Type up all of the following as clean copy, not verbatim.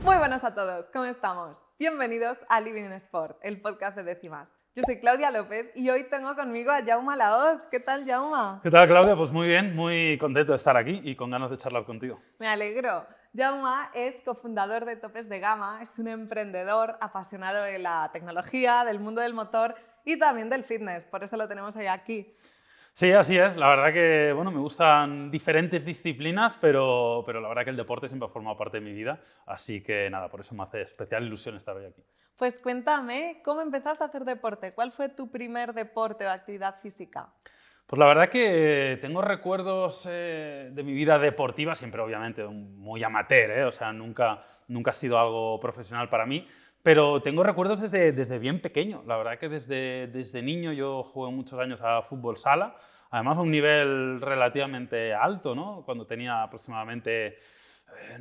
Muy buenas a todos, ¿cómo estamos? Bienvenidos a Living in Sport, el podcast de Décimas. Yo soy Claudia López y hoy tengo conmigo a Jaume Laoz. ¿Qué tal, Jaume? ¿Qué tal, Claudia? Pues muy bien, muy contento de estar aquí y con ganas de charlar contigo. Me alegro. Jaume es cofundador de Topes de Gama, es un emprendedor apasionado de la tecnología, del mundo del motor y también del fitness, por eso lo tenemos hoy aquí. Sí, así es. La verdad que bueno, me gustan diferentes disciplinas, pero la verdad que el deporte siempre ha formado parte de mi vida. Así que nada, por eso me hace especial ilusión estar hoy aquí. Pues cuéntame, ¿cómo empezaste a hacer deporte? ¿Cuál fue tu primer deporte o actividad física? Pues la verdad que tengo recuerdos de mi vida deportiva, siempre obviamente muy amateur, o sea, nunca ha sido algo profesional para mí, pero tengo recuerdos desde bien pequeño. La verdad que desde niño yo jugué muchos años a fútbol sala, además a un nivel relativamente alto, ¿no? Cuando tenía aproximadamente,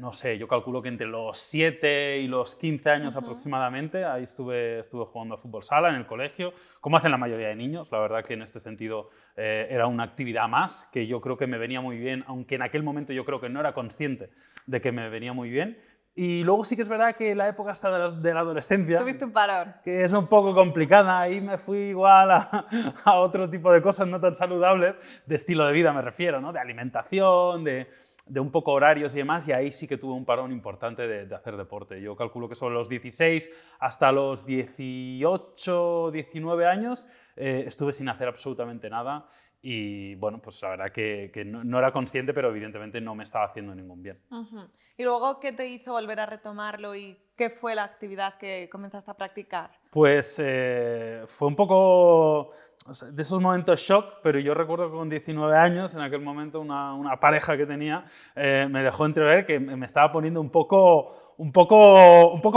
no sé, yo calculo que entre los 7 y los 15 años aproximadamente, ahí estuve jugando a fútbol sala en el colegio, como hacen la mayoría de niños. La verdad que en este sentido era una actividad más que yo creo que me venía muy bien, aunque en aquel momento yo creo que no era consciente de que me venía muy bien. Y luego sí que es verdad que la época hasta de la adolescencia, ¿Tuviste un parón? que es un poco complicada, ahí me fui igual a otro tipo de cosas no tan saludables, de estilo de vida me refiero, ¿no? De alimentación, de un poco horarios y demás, y ahí sí que tuve un parón importante de hacer deporte. Yo calculo que sobre los 16 hasta los 18, 19 años estuve sin hacer absolutamente nada y bueno, pues la verdad que no era consciente, pero evidentemente no me estaba haciendo ningún bien. ¿Y luego qué te hizo volver a retomarlo y qué fue la actividad que comenzaste a practicar? Pues fue un poco de esos momentos shock, pero yo recuerdo que con 19 años, en aquel momento, una pareja que tenía me dejó entrever que me estaba poniendo un poco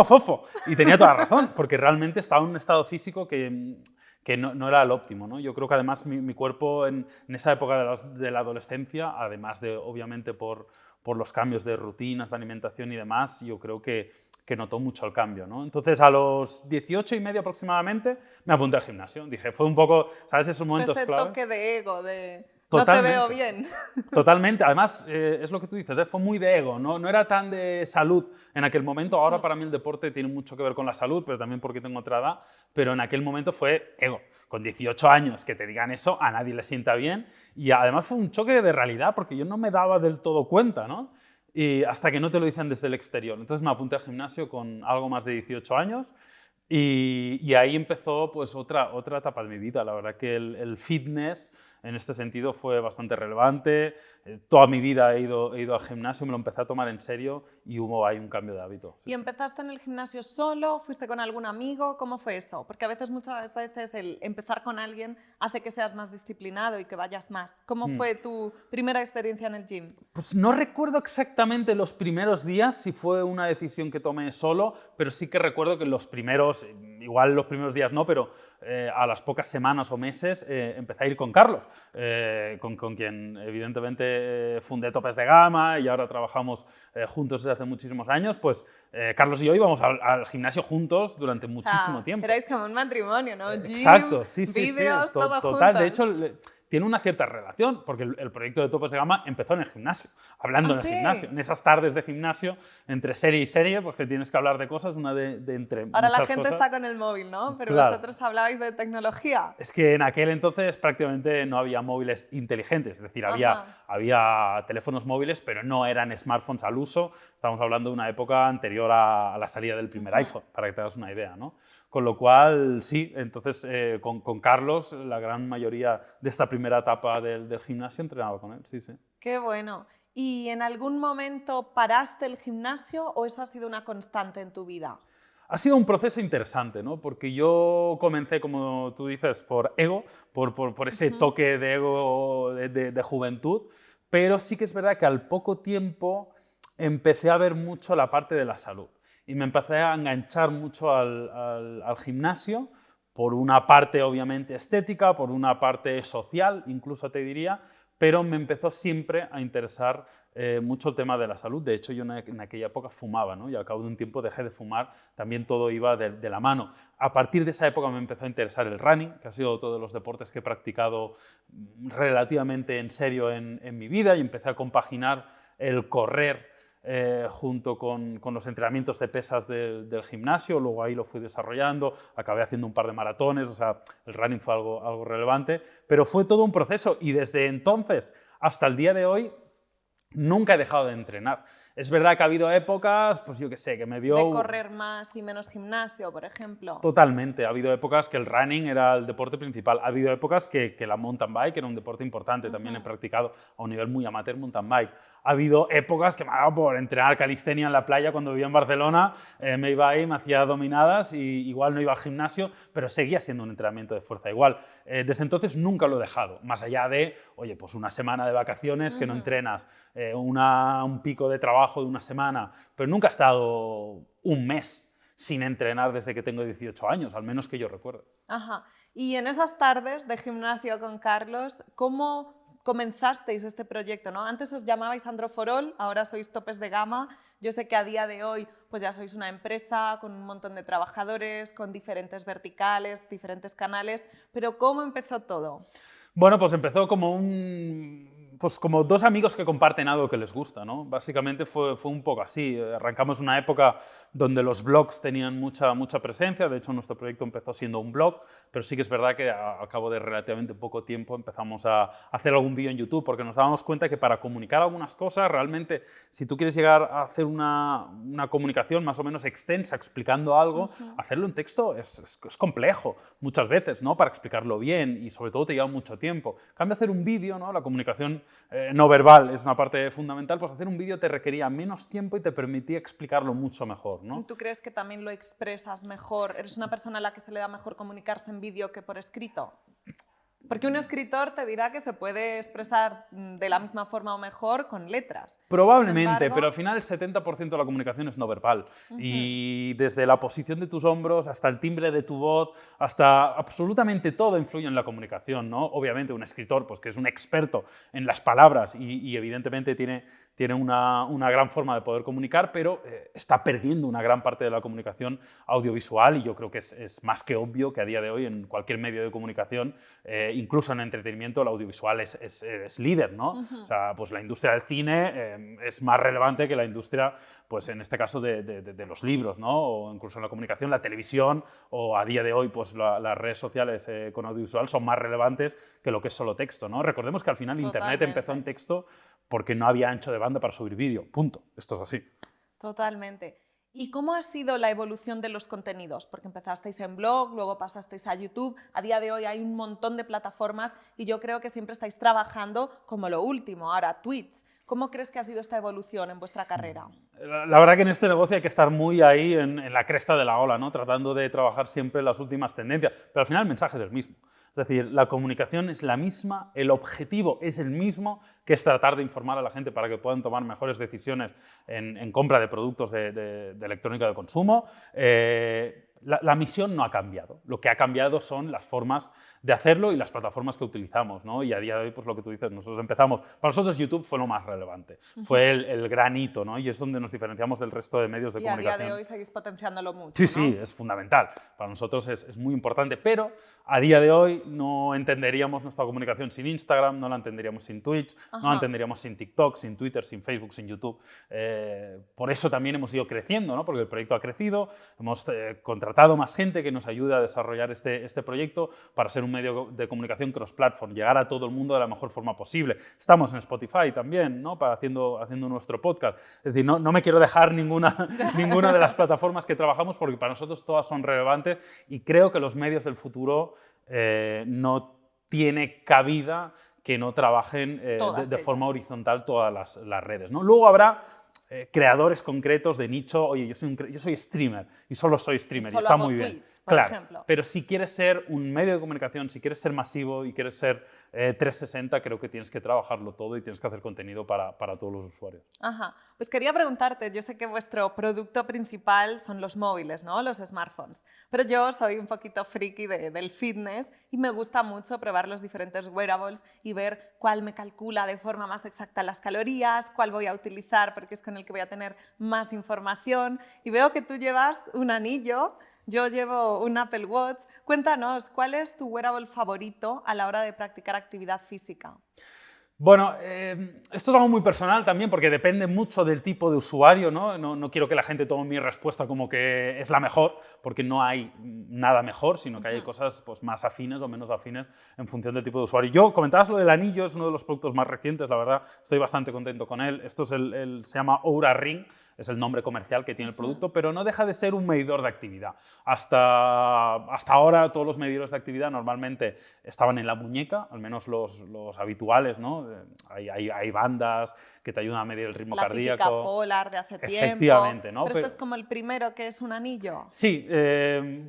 fofo. Y tenía toda la razón, porque realmente estaba en un estado físico que no era el óptimo, ¿no? Yo creo que además mi cuerpo en esa época de la adolescencia, además de obviamente por los cambios de rutinas, de alimentación y demás, yo creo que notó mucho el cambio, ¿no? Entonces, a los 18 y medio aproximadamente, me apunté al gimnasio. Dije, fue un poco, ¿sabes? Esos momentos Ese clave. toque de ego, de no te veo Totalmente. bien. Totalmente. Además, es lo que tú dices, fue muy de ego, no era tan de salud en aquel momento. Ahora para mí el deporte tiene mucho que ver con la salud, pero también porque tengo otra edad. Pero en aquel momento fue ego. Con 18 años que te digan eso, a nadie le sienta bien. Y además fue un choque de realidad, porque yo no me daba del todo cuenta, ¿no? Y hasta que no te lo dicen desde el exterior. Entonces me apunté al gimnasio con algo más de 18 años y ahí empezó pues otra etapa de mi vida. La verdad que el fitness en este sentido fue bastante relevante. Toda mi vida he ido al gimnasio, me lo empecé a tomar en serio y hubo ahí un cambio de hábito. ¿Y empezaste en el gimnasio solo? ¿Fuiste con algún amigo? ¿Cómo fue eso? Porque muchas veces el empezar con alguien hace que seas más disciplinado y que vayas más. ¿Cómo fue tu primera experiencia en el gym? Pues no recuerdo exactamente los primeros días, si fue una decisión que tomé solo, pero sí que recuerdo que los primeros, igual los primeros días no, pero a las pocas semanas o meses empecé a ir con Carlos, con quien evidentemente fundé Topes de Gama y ahora trabajamos juntos desde hace muchísimos años. Pues Carlos y yo íbamos al gimnasio juntos durante muchísimo tiempo. Erais como un matrimonio, ¿no? Gym, Exacto, sí, vídeos, todo total. juntos. De hecho, tiene una cierta relación, porque el proyecto de Topes de Gama empezó en el gimnasio, hablando en el sí. gimnasio, en esas tardes de gimnasio, entre serie y serie, pues que tienes que hablar de cosas, una de entre Ahora muchas la gente cosas. está con el móvil, ¿no? Pero Claro. vosotros hablabais de tecnología. Es que en aquel entonces prácticamente no había móviles inteligentes, es decir, había teléfonos móviles, pero no eran smartphones al uso. Estamos hablando de una época anterior a la salida del primer iPhone, para que te hagas una idea, ¿no? Con lo cual, sí, entonces con Carlos, la gran mayoría de esta primera etapa del gimnasio entrenaba con él, sí, sí. Qué bueno. ¿Y en algún momento paraste el gimnasio o eso ha sido una constante en tu vida? Ha sido un proceso interesante, ¿no? Porque yo comencé, como tú dices, por ego, por ese toque de ego de juventud, pero sí que es verdad que al poco tiempo empecé a ver mucho la parte de la salud y me empecé a enganchar mucho al gimnasio, por una parte obviamente estética, por una parte social, incluso te diría, pero me empezó siempre a interesar mucho el tema de la salud. De hecho, yo en aquella época fumaba, ¿no? Y al cabo de un tiempo dejé de fumar, también todo iba de la mano. A partir de esa época me empezó a interesar el running, que ha sido otro de los deportes que he practicado relativamente en serio en mi vida, y empecé a compaginar el correr junto con los entrenamientos de pesas del gimnasio, luego ahí lo fui desarrollando, acabé haciendo un par de maratones, o sea, el running fue algo relevante, pero fue todo un proceso y desde entonces hasta el día de hoy nunca he dejado de entrenar. Es verdad que ha habido épocas, pues yo qué sé, que me dio... De correr más y menos gimnasio, por ejemplo. Totalmente. Ha habido épocas que el running era el deporte principal. Ha habido épocas que la mountain bike era un deporte importante. También he practicado a un nivel muy amateur mountain bike. Ha habido épocas que me ha dado por entrenar calistenia en la playa cuando vivía en Barcelona. Me iba ahí, me hacía dominadas y igual no iba al gimnasio, pero seguía siendo un entrenamiento de fuerza igual. Desde entonces nunca lo he dejado. Más allá de, oye, pues una semana de vacaciones que no entrenas, un pico de trabajo de una semana, pero nunca he estado un mes sin entrenar desde que tengo 18 años, al menos que yo recuerdo. Ajá. Y en esas tardes de gimnasio con Carlos, ¿cómo comenzasteis este proyecto, ¿no? Antes os llamabais Androforol, ahora sois Topes de Gama. Yo sé que a día de hoy pues ya sois una empresa con un montón de trabajadores, con diferentes verticales, diferentes canales, pero ¿cómo empezó todo? Bueno, pues empezó como como dos amigos que comparten algo que les gusta, ¿no? Básicamente fue un poco así. Arrancamos una época donde los blogs tenían mucha presencia. De hecho, nuestro proyecto empezó siendo un blog, pero sí que es verdad que al cabo de relativamente poco tiempo empezamos a hacer algún vídeo en YouTube, porque nos dábamos cuenta que para comunicar algunas cosas, realmente, si tú quieres llegar a hacer una comunicación más o menos extensa explicando algo, hacerlo en texto es complejo muchas veces, ¿no? Para explicarlo bien y sobre todo te lleva mucho tiempo. En cambio, hacer un vídeo, ¿no? La comunicación no verbal es una parte fundamental, pues hacer un vídeo te requería menos tiempo y te permitía explicarlo mucho mejor, ¿no? ¿Tú crees que también lo expresas mejor? ¿Eres una persona a la que se le da mejor comunicarse en vídeo que por escrito? Porque un escritor te dirá que se puede expresar de la misma forma o mejor con letras. Probablemente, Sin embargo, pero al final el 70% de la comunicación es no verbal. Y desde la posición de tus hombros hasta el timbre de tu voz, hasta absolutamente todo influye en la comunicación, ¿no? Obviamente un escritor, pues que es un experto en las palabras y evidentemente tiene una gran forma de poder comunicar, pero está perdiendo una gran parte de la comunicación audiovisual y yo creo que es más que obvio que a día de hoy en cualquier medio de comunicación, incluso en entretenimiento, el audiovisual es líder, ¿no? O sea, pues la industria del cine es más relevante que la industria, pues en este caso, de los libros, ¿no? O incluso en la comunicación, la televisión, o a día de hoy, pues las redes sociales con audiovisual son más relevantes que lo que es solo texto, ¿no? Recordemos que al final Internet empezó en texto porque no había ancho de banda para subir vídeo, punto. Esto es así. Totalmente. ¿Y cómo ha sido la evolución de los contenidos? Porque empezasteis en blog, luego pasasteis a YouTube, a día de hoy hay un montón de plataformas y yo creo que siempre estáis trabajando como lo último, ahora Twitch. ¿Cómo crees que ha sido esta evolución en vuestra carrera? La verdad que en este negocio hay que estar muy ahí en la cresta de la ola, ¿no? Tratando de trabajar siempre las últimas tendencias, pero al final el mensaje es el mismo. Es decir, la comunicación es la misma, el objetivo es el mismo, que es tratar de informar a la gente para que puedan tomar mejores decisiones en compra de productos de electrónica de consumo. La misión no ha cambiado. Lo que ha cambiado son las formas de hacerlo y las plataformas que utilizamos, ¿no? Y a día de hoy, pues lo que tú dices, nosotros empezamos... Para nosotros YouTube fue lo más relevante, fue el gran hito, ¿no? Y es donde nos diferenciamos del resto de medios de comunicación. Y a día de hoy seguís potenciándolo mucho, Sí, ¿no? sí, es fundamental. Para nosotros es muy importante, pero a día de hoy no entenderíamos nuestra comunicación sin Instagram, no la entenderíamos sin Twitch, no la entenderíamos sin TikTok, sin Twitter, sin Facebook, sin YouTube. Por eso también hemos ido creciendo, ¿no? Porque el proyecto ha crecido, hemos contratado más gente que nos ayuda a desarrollar este proyecto para ser un medio de comunicación cross-platform, llegar a todo el mundo de la mejor forma posible. Estamos en Spotify también, ¿no? Haciendo nuestro podcast. Es decir, no me quiero dejar ninguna de las plataformas que trabajamos porque para nosotros todas son relevantes y creo que los medios del futuro no tiene cabida que no trabajen de forma horizontal todas las redes, ¿no? Luego habrá creadores concretos de nicho, oye, yo soy streamer y solo soy streamer y está muy bien. Tweets, por ejemplo. Pero si quieres ser un medio de comunicación, si quieres ser masivo y quieres ser 360, creo que tienes que trabajarlo todo y tienes que hacer contenido para todos los usuarios. Ajá. Pues quería preguntarte, yo sé que vuestro producto principal son los móviles, ¿no? Los smartphones, pero yo soy un poquito friki del fitness y me gusta mucho probar los diferentes wearables y ver cuál me calcula de forma más exacta las calorías, cuál voy a utilizar porque es con el que voy a tener más información. Y veo que tú llevas un anillo, yo llevo un Apple Watch. Cuéntanos, ¿cuál es tu wearable favorito a la hora de practicar actividad física? Bueno, esto es algo muy personal también porque depende mucho del tipo de usuario, ¿no? No quiero que la gente tome mi respuesta como que es la mejor, porque no hay nada mejor, sino que hay cosas pues, más afines o menos afines en función del tipo de usuario. Yo comentabas lo del anillo, es uno de los productos más recientes, la verdad, estoy bastante contento con él. Esto es se llama Oura Ring, es el nombre comercial que tiene el producto, pero no deja de ser un medidor de actividad. Hasta ahora todos los medidores de actividad normalmente estaban en la muñeca, al menos los habituales, ¿no? Hay bandas que te ayudan a medir el ritmo cardíaco. La típica Polar de hace tiempo. Efectivamente, ¿no? Pero esto es como el primero que es un anillo. Sí,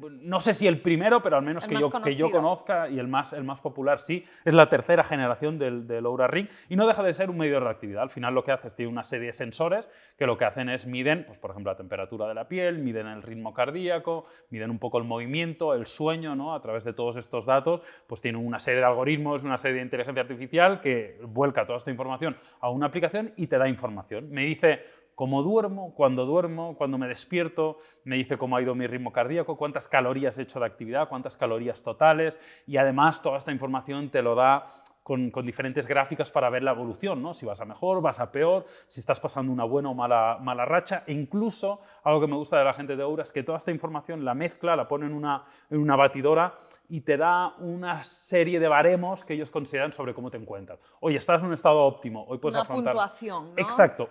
no sé si el primero, pero al menos que yo conozca, y el más popular sí, es la tercera generación del Oura Ring, y no deja de ser un medidor de actividad. Al final lo que hace es tiene una serie de sensores que lo que hacen es miden, pues, por ejemplo, la temperatura de la piel, miden el ritmo cardíaco, miden un poco el movimiento, el sueño, ¿no? A través de todos estos datos, pues tienen una serie de algoritmos, una serie de inteligencia artificial que vuelca toda esta información a una aplicación y te da información. Me dice cómo duermo, cuando me despierto, me dice cómo ha ido mi ritmo cardíaco, cuántas calorías he hecho de actividad, cuántas calorías totales, y además toda esta información te lo da con diferentes gráficas para ver la evolución, ¿no? Si vas a mejor, vas a peor, si estás pasando una buena o mala racha, e incluso algo que me gusta de la gente de Oura es que toda esta información la mezcla, la pone en una batidora y te da una serie de baremos que ellos consideran sobre cómo te encuentras. Oye, estás en un estado óptimo, hoy puedes afrontar... Una puntuación, ¿no? Exacto,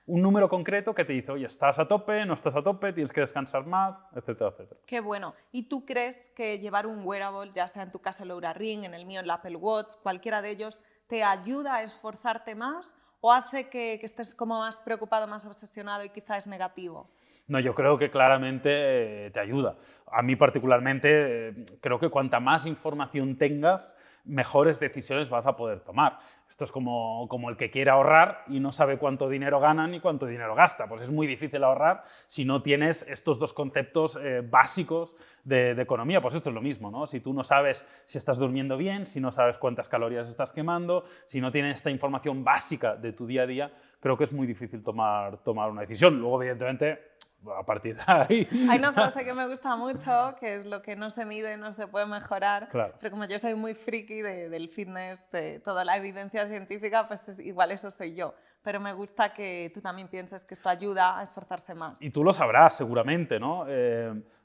un número concreto que te dice, oye, estás a tope, no estás a tope, tienes que descansar más, etcétera, etcétera. Qué bueno. ¿Y tú crees que llevar un wearable, ya sea en tu caso el Oura Ring, en el mío el Apple Watch, cualquiera de ellos, te ayuda a esforzarte más o hace que estés como más preocupado, más obsesionado y quizá es negativo? No, yo creo que claramente te ayuda. A mí particularmente creo que cuanta más información tengas, mejores decisiones vas a poder tomar. Esto es como el que quiere ahorrar y no sabe cuánto dinero gana ni cuánto dinero gasta. Pues es muy difícil ahorrar si no tienes estos dos conceptos básicos de economía. Pues esto es lo mismo, ¿no? Si tú no sabes si estás durmiendo bien, si no sabes cuántas calorías estás quemando, si no tienes esta información básica de tu día a día, creo que es muy difícil tomar una decisión. Luego, evidentemente, a partir de ahí... Hay una frase que me gusta mucho, que es lo que no se mide no se puede mejorar, claro. Pero como yo soy muy friki del fitness, de toda la evidencia científica, pues igual eso soy yo. Pero me gusta que tú también pienses que esto ayuda a esforzarse más. Y tú lo sabrás seguramente, ¿no?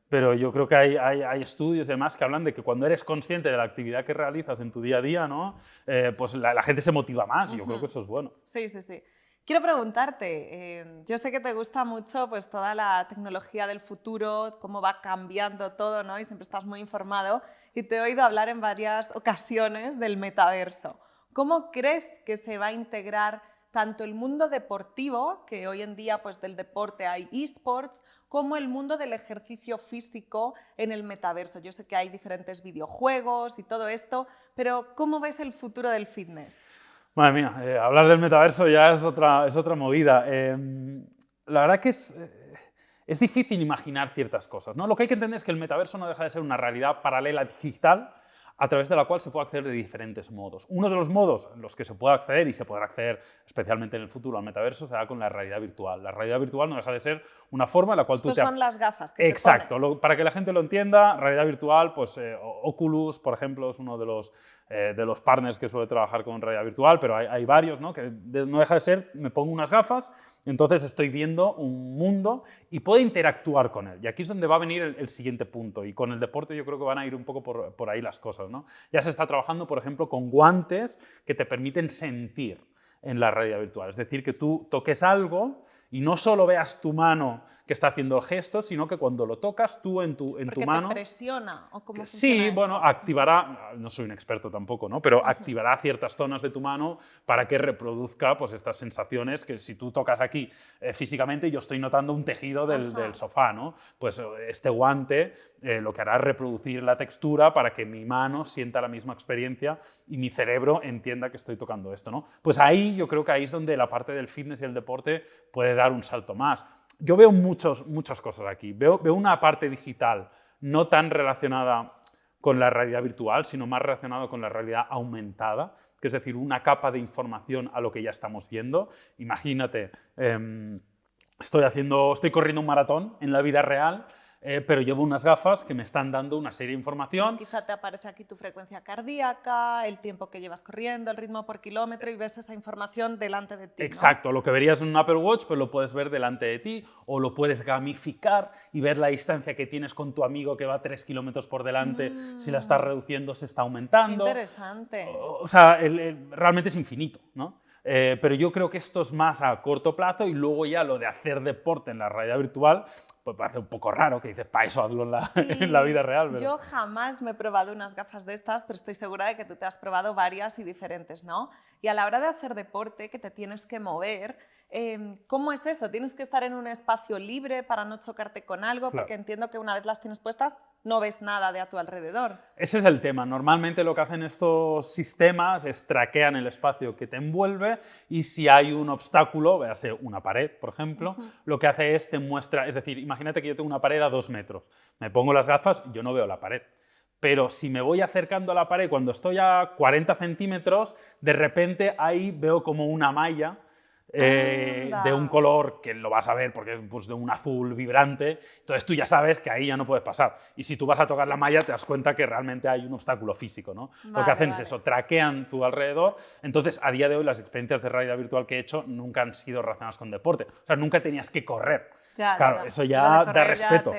Pero yo creo que hay estudios y demás que hablan de que cuando eres consciente de la actividad que realizas en tu día a día, ¿no? Pues la gente se motiva más y yo creo que eso es bueno. Sí, sí, sí. Quiero preguntarte, yo sé que te gusta mucho pues, toda la tecnología del futuro, cómo va cambiando todo, ¿no? Y siempre estás muy informado y te he oído hablar en varias ocasiones del metaverso. ¿Cómo crees que se va a integrar tanto el mundo deportivo, que hoy en día pues, del deporte hay eSports, como el mundo del ejercicio físico en el metaverso? Yo sé que hay diferentes videojuegos y todo esto, pero ¿cómo ves el futuro del fitness? Madre mía, hablar del metaverso ya es otra movida. La verdad que es difícil imaginar ciertas cosas, ¿no? Lo que hay que entender es que el metaverso no deja de ser una realidad paralela digital a través de la cual se puede acceder de diferentes modos. Uno de los modos en los que se puede acceder, y se podrá acceder especialmente en el futuro al metaverso, será con la realidad virtual. La realidad virtual no deja de ser una forma en la cual Estos son las gafas que Exacto, te pones. Para que la gente lo entienda, realidad virtual, pues Oculus, por ejemplo, es uno de los partners que suele trabajar con realidad virtual, pero hay varios, ¿no? Que no deja de ser, me pongo unas gafas, entonces estoy viendo un mundo y puedo interactuar con él. Y aquí es donde va a venir el siguiente punto, y con el deporte yo creo que van a ir un poco por ahí las cosas, ¿no? Ya se está trabajando, por ejemplo, con guantes que te permiten sentir en la realidad virtual, es decir, que tú toques algo y no solo veas tu mano que está haciendo el gesto, sino que cuando lo tocas tú en tu mano... ¿Porque te presiona o cómo funciona Sí, esto? bueno, activará, no soy un experto tampoco, ¿no? Pero activará ciertas zonas de tu mano para que reproduzca pues, estas sensaciones que si tú tocas aquí físicamente, yo estoy notando un tejido del sofá, ¿no? Pues este guante lo que hará es reproducir la textura para que mi mano sienta la misma experiencia y mi cerebro entienda que estoy tocando esto, ¿no? Pues ahí yo creo que ahí es donde la parte del fitness y el deporte puede dar un salto más. Yo veo muchas cosas aquí. Veo una parte digital no tan relacionada con la realidad virtual, sino más relacionada con la realidad aumentada, que es decir, una capa de información a lo que ya estamos viendo. Imagínate, estoy corriendo un maratón en la vida real, pero llevo unas gafas que me están dando una serie de información. Quizá te aparece aquí tu frecuencia cardíaca, el tiempo que llevas corriendo, el ritmo por kilómetro y ves esa información delante de ti, ¿no? Exacto, lo que verías en un Apple Watch, pues lo puedes ver delante de ti, o lo puedes gamificar y ver la distancia que tienes con tu amigo que va 3 kilómetros por delante, si la estás reduciendo, se está aumentando. Qué interesante. O sea, realmente es infinito, ¿no? Pero yo creo que esto es más a corto plazo y luego ya lo de hacer deporte en la realidad virtual, pues parece un poco raro que dices, para eso hazlo en la vida real. ¿Verdad? Yo jamás me he probado unas gafas de estas, pero estoy segura de que tú te has probado varias y diferentes, ¿no? Y a la hora de hacer deporte, que te tienes que mover, ¿cómo es eso? ¿Tienes que estar en un espacio libre para no chocarte con algo? Claro. Porque entiendo que una vez las tienes puestas no ves nada de a tu alrededor. Ese es el tema. Normalmente lo que hacen estos sistemas es traquean el espacio que te envuelve y si hay un obstáculo, véase una pared, por ejemplo, lo que hace es te muestra, es decir, imagínate que yo tengo una pared a 2 metros, me pongo las gafas, yo no veo la pared. Pero si me voy acercando a la pared cuando estoy a 40 centímetros, de repente ahí veo como una malla de un color que lo vas a ver porque es pues, de un azul vibrante, entonces tú ya sabes que ahí ya no puedes pasar. Y si tú vas a tocar la malla te das cuenta que realmente hay un obstáculo físico, ¿no? Lo que hacen es eso, traquean tu alrededor. Entonces, a día de hoy, las experiencias de realidad virtual que he hecho nunca han sido relacionadas con deporte. O sea, nunca tenías que correr. Claro, eso ya da respeto.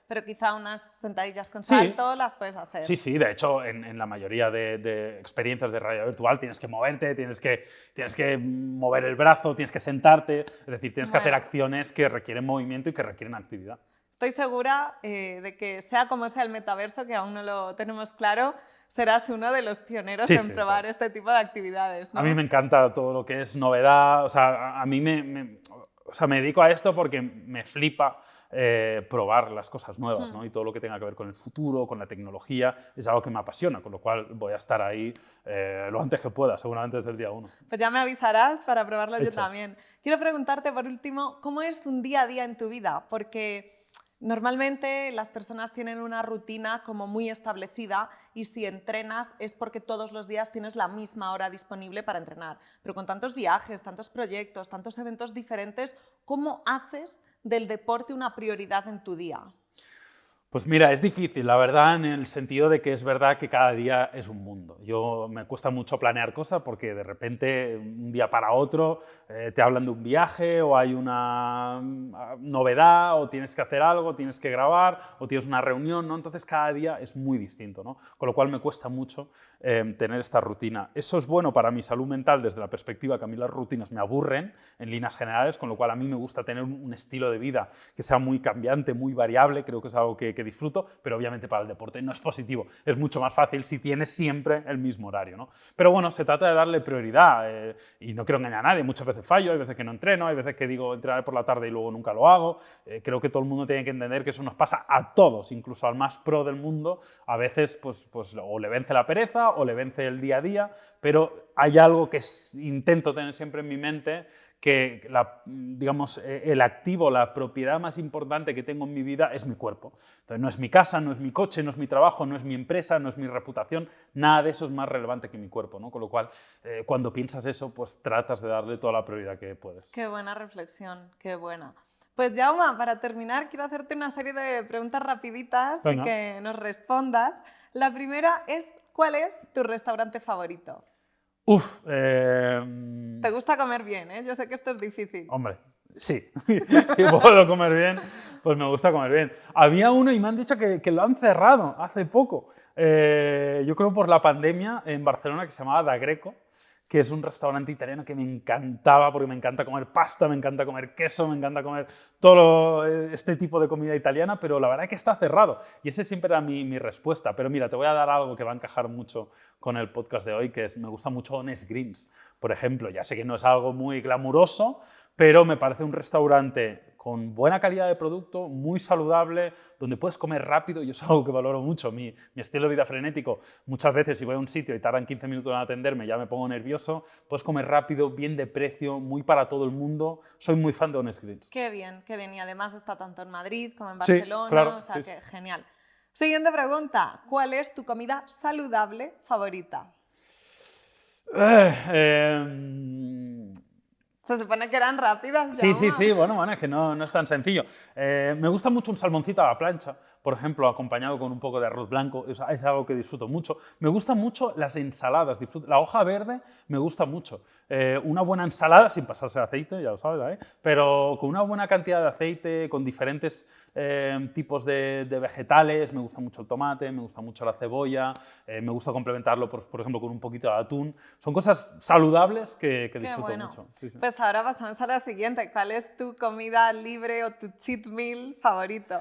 Pero quizá unas sentadillas con salto las puedes hacer. Sí, sí, de hecho en la mayoría de experiencias de realidad virtual tienes que moverte, tienes que mover el brazo, tienes que sentarte, es decir, tienes que hacer acciones que requieren movimiento y que requieren actividad. Estoy segura de que sea como sea el metaverso, que aún no lo tenemos claro, serás uno de los pioneros en probar este tipo de actividades, ¿no? A mí me encanta todo lo que es novedad, o sea, a mí me dedico a esto porque me flipa probar las cosas nuevas, ¿no? Y todo lo que tenga que ver con el futuro, con la tecnología, es algo que me apasiona, con lo cual voy a estar ahí lo antes que pueda, seguramente desde el día 1. Pues ya me avisarás para probarlo yo también. Quiero preguntarte por último, ¿cómo es un día a día en tu vida? Porque normalmente las personas tienen una rutina como muy establecida y si entrenas es porque todos los días tienes la misma hora disponible para entrenar. Pero con tantos viajes, tantos proyectos, tantos eventos diferentes, ¿cómo haces del deporte una prioridad en tu día? Pues mira, es difícil, la verdad, en el sentido de que es verdad que cada día es un mundo. Me cuesta mucho planear cosas porque de repente, un día para otro, te hablan de un viaje o hay una novedad o tienes que hacer algo, tienes que grabar o tienes una reunión, ¿no? Entonces cada día es muy distinto, ¿no? Con lo cual me cuesta mucho tener esta rutina. Eso es bueno para mi salud mental desde la perspectiva que a mí las rutinas me aburren en líneas generales, con lo cual a mí me gusta tener un estilo de vida que sea muy cambiante, muy variable, creo que es algo que disfruto, pero obviamente para el deporte no es positivo. Es mucho más fácil si tienes siempre el mismo horario, ¿no? Pero bueno, se trata de darle prioridad y no quiero engañar a nadie, muchas veces fallo, hay veces que no entreno, hay veces que digo entrenaré por la tarde y luego nunca lo hago. Creo que todo el mundo tiene que entender que eso nos pasa a todos, incluso al más pro del mundo, a veces pues o le vence la pereza o le vence el día a día, pero hay algo que intento tener siempre en mi mente, que digamos, el activo, la propiedad más importante que tengo en mi vida es mi cuerpo. Entonces, no es mi casa, no es mi coche, no es mi trabajo, no es mi empresa, no es mi reputación, nada de eso es más relevante que mi cuerpo, ¿no? Con lo cual, cuando piensas eso, pues tratas de darle toda la prioridad que puedes. Qué buena reflexión, qué buena. Pues Jaume, para terminar, quiero hacerte una serie de preguntas rapiditas y que nos respondas. La primera es, ¿cuál es tu restaurante favorito? Te gusta comer bien, ¿eh? Yo sé que esto es difícil. Hombre, sí. Si puedo comer bien, pues me gusta comer bien. Había uno y me han dicho que lo han cerrado hace poco. Yo creo por la pandemia en Barcelona, que se llamaba Da Greco, que es un restaurante italiano que me encantaba porque me encanta comer pasta, me encanta comer queso, me encanta comer todo este tipo de comida italiana, pero la verdad es que está cerrado. Y ese siempre era mi respuesta. Pero mira, te voy a dar algo que va a encajar mucho con el podcast de hoy, que es, me gusta mucho Honest Greens, por ejemplo. Ya sé que no es algo muy glamuroso, pero me parece un restaurante con buena calidad de producto, muy saludable, donde puedes comer rápido, y eso es algo que valoro mucho. Mi estilo de vida frenético, muchas veces si voy a un sitio y tardan 15 minutos en atenderme, ya me pongo nervioso. Puedes comer rápido, bien de precio, muy para todo el mundo. Soy muy fan de Honest Greens. Qué bien, qué bien. Y además está tanto en Madrid como en Barcelona, sí, claro, o sea que genial. Siguiente pregunta, ¿cuál es tu comida saludable favorita? Se supone que eran rápidas, Sí, sí, Jaume. sí, bueno, es que no es tan sencillo. Me gusta mucho un salmoncito a la plancha, por ejemplo, acompañado con un poco de arroz blanco, es algo que disfruto mucho. Me gustan mucho las ensaladas, la hoja verde me gusta mucho. Una buena ensalada, sin pasarse de aceite, ya lo sabes, pero con una buena cantidad de aceite, con diferentes tipos de vegetales, me gusta mucho el tomate, me gusta mucho la cebolla, me gusta complementarlo, por ejemplo, con un poquito de atún. Son cosas saludables que disfruto bueno. mucho. Sí, sí. Pues ahora pasamos a la siguiente. ¿Cuál es tu comida libre o tu cheat meal favorito?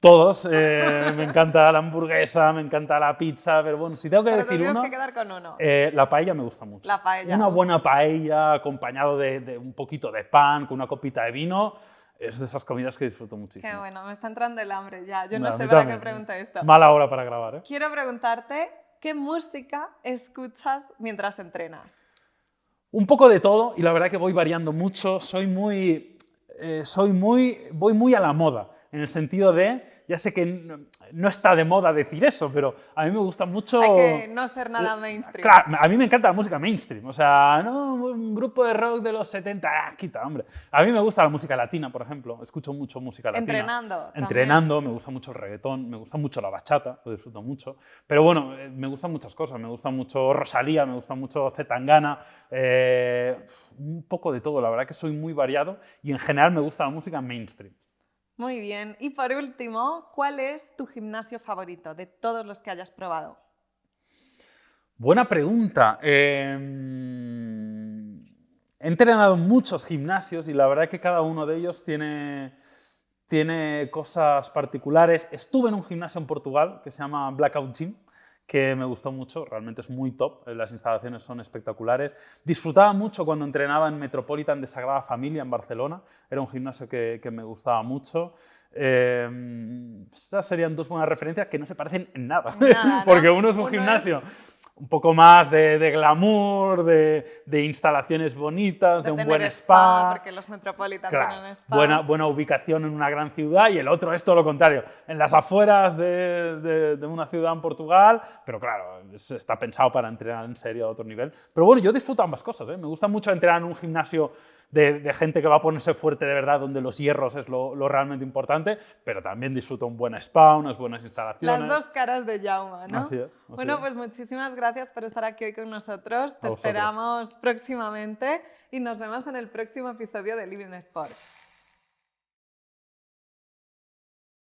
Todos, me encanta la hamburguesa, me encanta la pizza, pero bueno, si tengo que Pero te decir tienes uno, que quedar con uno. la paella me gusta mucho. La paella. Una buena paella acompañado de un poquito de pan, con una copita de vino, es de esas comidas que disfruto muchísimo. Qué bueno, me está entrando el hambre ya. Yo no A sé mí para qué también. pregunto esto. Mala hora para grabar, ¿eh? Quiero preguntarte, ¿qué música escuchas mientras entrenas? Un poco de todo, y la verdad que voy variando mucho, voy muy a la moda, en el sentido de, ya sé que no está de moda decir eso, pero a mí me gusta mucho... Hay que no ser nada mainstream. Claro, a mí me encanta la música mainstream, o sea, no un grupo de rock de los 70, quita, hombre. A mí me gusta la música latina, por ejemplo, escucho mucho música latina. Entrenando. Entrenando, también. me gusta mucho el reggaetón, me gusta mucho la bachata, lo disfruto mucho. Pero bueno, me gustan muchas cosas, me gusta mucho Rosalía, me gusta mucho Zetangana, un poco de todo, la verdad que soy muy variado y en general me gusta la música mainstream. Muy bien. Y por último, ¿cuál es tu gimnasio favorito de todos los que hayas probado? Buena pregunta. He entrenado en muchos gimnasios y la verdad que cada uno de ellos tiene cosas particulares. Estuve en un gimnasio en Portugal que se llama Blackout Gym, que me gustó mucho, realmente es muy top, las instalaciones son espectaculares. Disfrutaba mucho cuando entrenaba en Metropolitan de Sagrada Familia en Barcelona, era un gimnasio que me gustaba mucho. Estas serían dos buenas referencias que no se parecen en nada, Nada, porque ¿no? uno es un gimnasio un poco más de glamour, de instalaciones bonitas, de un buen spa, porque los Metropolitan claro, tienen spa. buena ubicación en una gran ciudad, y el otro es todo lo contrario, en las afueras de una ciudad en Portugal, pero claro, está pensado para entrenar en serio a otro nivel. Pero bueno, yo disfruto ambas cosas, ¿eh? Me gusta mucho entrenar en un gimnasio de gente que va a ponerse fuerte de verdad, donde los hierros es lo realmente importante, pero también disfruto un buen spa, unas buenas instalaciones. Las dos caras de Jaume, ¿no? Así es. Bueno, pues muchísimas gracias por estar aquí hoy con nosotros. Te vosotros. esperamos próximamente y nos vemos en el próximo episodio de Living Sport.